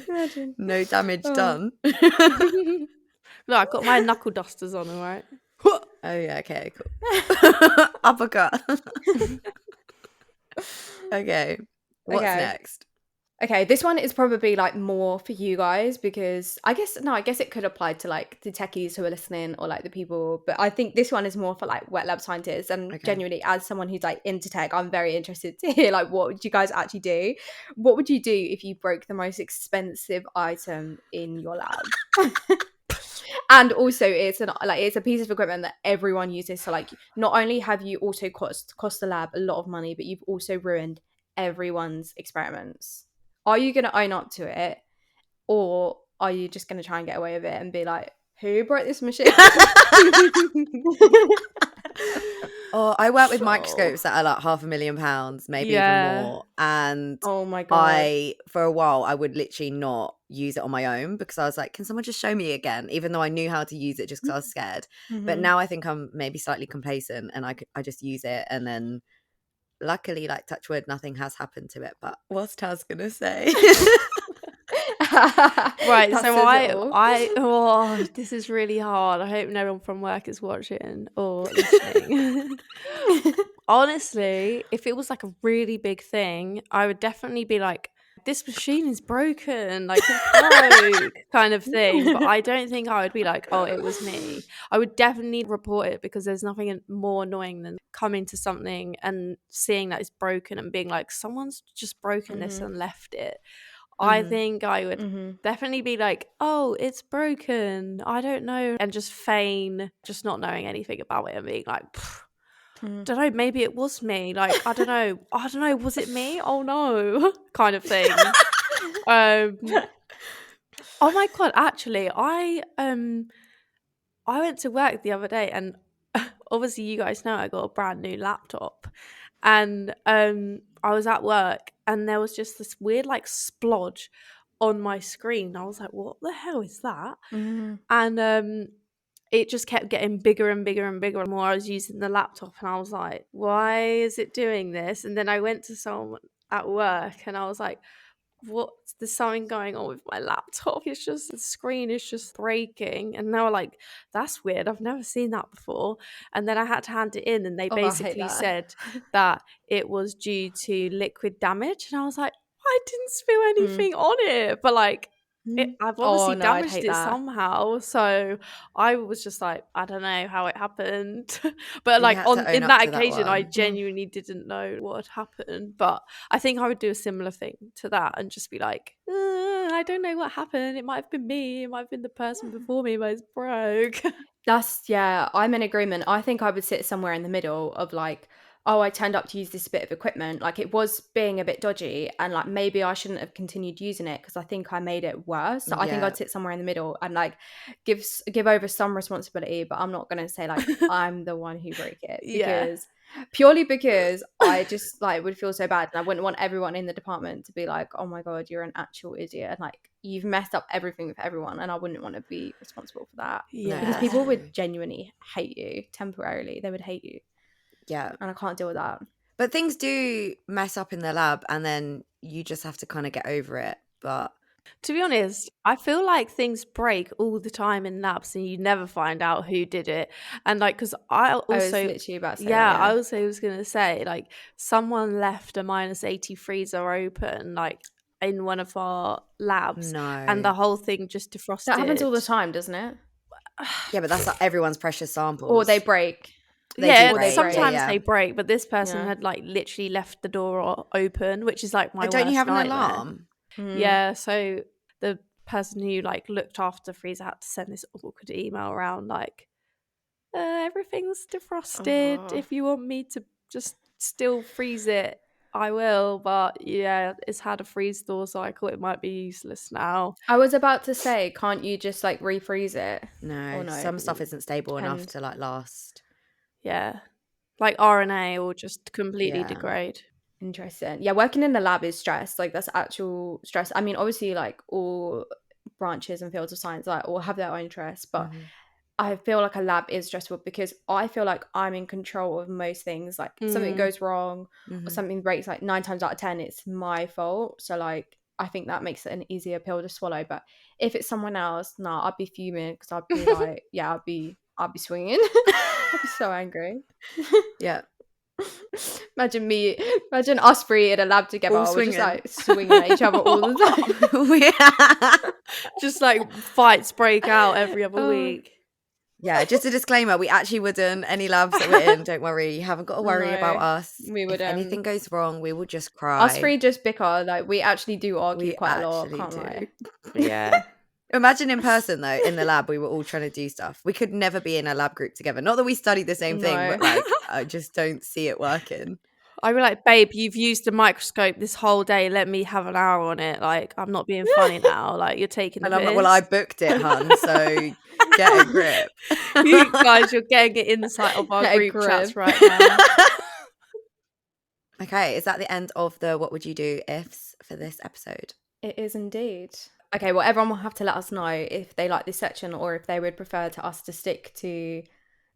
Imagine. No damage done. No, I've got my knuckle dusters on, all right. Oh yeah, okay, cool. Uppercut. Okay, what's next? Okay, this one is probably like more for you guys, because I guess it could apply to like the techies who are listening, or like the people, but I think this one is more for like wet lab scientists. And genuinely, as someone who's like into tech, I'm very interested to hear like what would you guys actually do? What would you do if you broke the most expensive item in your lab? And also it's a piece of equipment that everyone uses, so like not only have you also cost the lab a lot of money, but you've also ruined everyone's experiments. Are you going to own up to it, or are you just going to try and get away with it and be like, who broke this machine? Oh, I work with microscopes that are like £500,000, maybe even more. And oh my god, for a while, I would literally not use it on my own, because I was like, can someone just show me again? Even though I knew how to use it, just because I was scared. But now I think I'm maybe slightly complacent, and I just use it, and then luckily, like, touch wood, nothing has happened to it. But what's Taz gonna say? Right, so this is really hard. I hope no one from work is watching or listening. Honestly, if it was like a really big thing, I would definitely be like, this machine is broken, like it's broke, kind of thing. But I don't think I would be like, oh, it was me. I would definitely report it, because there's nothing more annoying than coming to something and seeing that it's broken and being like, someone's just broken this and left it. I think I would definitely be like, oh, it's broken, I don't know, and just feign just not knowing anything about it and being like, don't know, maybe it was me, like I don't know, was it me? Oh no, kind of thing. Oh my god, actually, I went to work the other day, and obviously you guys know I got a brand new laptop, and I was at work and there was just this weird like splodge on my screen. I was like, what the hell is that? And it just kept getting bigger and bigger and bigger the more I was using the laptop, and I was like, why is it doing this? And then I went to someone at work and I was like, there's something going on with my laptop, it's just the screen is just breaking. And they were like, that's weird, I've never seen that before. And then I had to hand it in, and they basically said that it was due to liquid damage, and I was like, I didn't spill anything on it, but like I've obviously damaged it somehow. So I was just like, I don't know how it happened. But like in that occasion, I genuinely didn't know what had happened. But I think I would do a similar thing to that and just be like, I don't know what happened. It might have been me. It might have been the person before me, but it's broke. I'm in agreement. I think I would sit somewhere in the middle of like, oh, I turned up to use this bit of equipment, like it was being a bit dodgy, and like maybe I shouldn't have continued using it because I think I made it worse. So I think I'd sit somewhere in the middle and like give over some responsibility, but I'm not gonna say like I'm the one who broke it, because purely because I just like would feel so bad, and I wouldn't want everyone in the department to be like, oh my god, you're an actual idiot, and like you've messed up everything with everyone, and I wouldn't want to be responsible for that. Because people would genuinely hate you temporarily. They would hate you. Yeah. And I can't deal with that. But things do mess up in the lab, and then you just have to kind of get over it. But To be honest, I feel like things break all the time in labs and you never find out who did it. And like, because I was literally about to say yeah, that, yeah. I also was going to say, like, someone left a -80 freezer open, like, in one of our labs. No. And the whole thing just defrosted. That happens all the time, doesn't it? Yeah, but that's like everyone's precious samples. Or they break. Sometimes they break, but this person had like literally left the door open, which is like my worst don't you have nightmare. an alarm? Yeah, so the person who like looked after the freezer had to send this awkward email around like, everything's defrosted. If you want me to just still freeze it, I will, but yeah, it's had a freeze thaw cycle. It might be useless now. I was about to say, can't you just like refreeze it? No, some stuff isn't stable enough to like last. Yeah, like RNA will just completely degrade. Interesting. Yeah, working in the lab is stress. Like that's actual stress. I mean, obviously, like all branches and fields of science like all have their own stress, but I feel like a lab is stressful because I feel like I'm in control of most things. Like something goes wrong or something breaks, like 9 times out of 10 it's my fault. So like I think that makes it an easier pill to swallow. But if it's someone else, I'd be fuming because I'd be like, yeah, I'd be swinging. I'd be so angry. Yeah. Imagine us three in a lab together. We're just like swinging at each other all the time. Just like fights break out every other week. Yeah, just a disclaimer, we actually wouldn't. Any labs that we're in, don't worry. You haven't got to worry about us. We wouldn't. If anything goes wrong, we will just cry. Us three just bicker. Like, we actually do argue quite a lot, can't lie. Yeah. Imagine in person, though, in the lab, we were all trying to do stuff. We could never be in a lab group together. Not that we studied the same thing, but like, I just don't see it working. I'd be like, babe, you've used a microscope this whole day. Let me have an hour on it. Like, I'm not being funny now. Like, you're taking the piss. I'm like, well, I booked it, hun, so get a grip. You guys, you're getting an insight of our group chats right now. Okay, is that the end of the what would you do ifs for this episode? It is indeed. Okay, well, everyone will have to let us know if they like this section or if they would prefer to us to stick to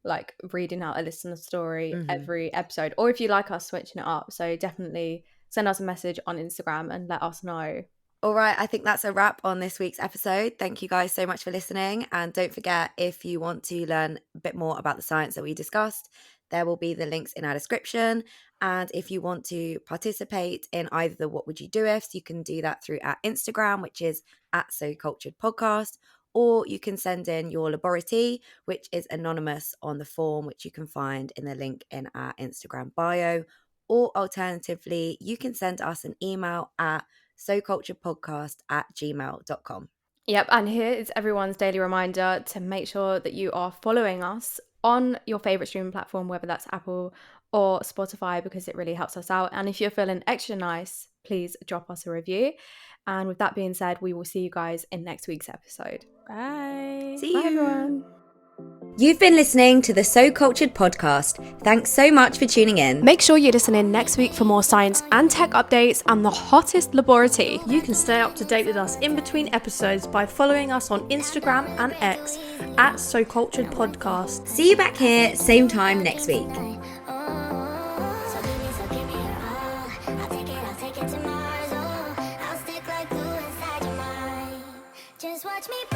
like reading out a listener story every episode, or if you like us switching it up. So definitely send us a message on Instagram and let us know. All right, I think that's a wrap on this week's episode. Thank you guys so much for listening. And don't forget, if you want to learn a bit more about the science that we discussed, there will be the links in our description. And if you want to participate in either the What Would You Do Ifs, you can do that through our Instagram, which is @soculturedpodcast, or you can send in your laboratory, which is anonymous on the form, which you can find in the link in our Instagram bio. Or alternatively, you can send us an email at soculturedpodcast@gmail.com. Yep, and here is everyone's daily reminder to make sure that you are following us on your favourite streaming platform, whether that's Apple or Spotify, because it really helps us out. And if you're feeling extra nice, please drop us a review. And with that being said, we will see you guys in next week's episode. Bye. See you. Bye, everyone. You've been listening to the So Cultured podcast. Thanks so much for tuning in. Make sure you listen in next week for more science and tech updates and the hottest laboratory. You can stay up to date with us in between episodes by following us on Instagram and X @soculturedpodcast. See you back here, same time next week. Just watch me.